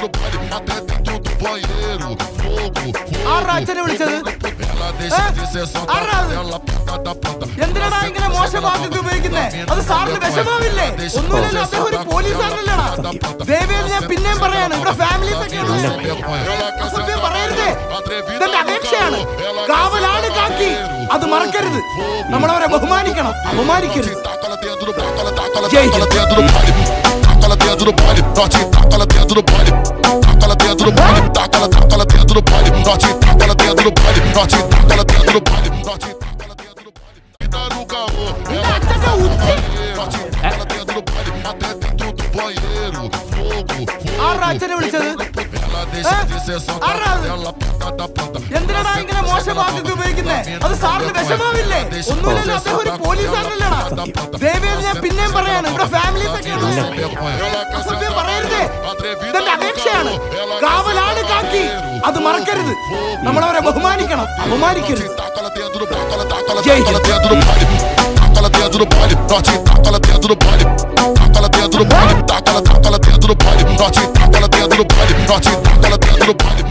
do baile, até dentro do banheiro. Fogo, അച്ഛനെ വിളിച്ചത് ela deixa de ser só ela planta da planta. എന്തിനാണ് ഇങ്ങനെ മോശം വാക്കൊക്കെ ഉപയോഗിക്കുന്നേ? അത് സാറിന് വിഷമാവില്ലേ? ഒന്നുമില്ലല്ലോ, അദ്ദേഹം ഒരു പോലീസുകാരനല്ലേടാ. ദയവേത് ഞാൻ പിന്നെയും പറയാണ്, ഇവിടെ ഫാമിലീസ് ഒക്കെ അസഭ്യം പറയരുതേ. ഇതെന്റെ അപേക്ഷയാണ്. കാവലാണ് കാക്കി, അത് മറക്കരുത്. നമ്മളവരെ ബഹുമാനിക്കണം, അപമാനിക്കരുത്. ജയ് Hind. Taca lá dentro do baile, norte, taca lá dentro do baile. Taca lá dentro do baile, taca lá dentro do baile. Norte, taca lá dentro do baile, norte, taca lá dentro do baile. Norte, taca lá dentro do baile. E dá no caô, ela taca lá dentro do baile, até dentro do banheiro. Fogo, അച്ഛനെ വിളിച്ചത് ela deixa de ser só ela planta da planta. എന്തിനാണ് ഇങ്ങനെ മോശം വാക്കൊക്കെ ഉപയോഗിക്കുന്നേ? അത് സാറിന് വിഷമാവില്ലേ? ഒന്നുമില്ലല്ലോ, അദ്ദേഹം ഒരു പോലീസുകാരനല്ലേടാ. ദയവേത് ഞാൻ പിന്നെയും പറയാണ്, ഇവിടെ ഫാമിലീസ് ഒക്കെ അസഭ്യം പറയരുതേ. ഇതെന്റെ അപേക്ഷയാണ്. കാവലാണ് കാക്കി, അത് മറക്കരുത്. നമ്മളവരെ ബഹുമാനിക്കണം, അപമാനിക്കരുത്. ജയ് Hind. Taca lá dentro do baile, norte, taca lá dentro do baile. Taca lá dentro do baile, taca lá dentro do baile. Norte, taca lá dentro do baile, norte, taca lá dentro do baile.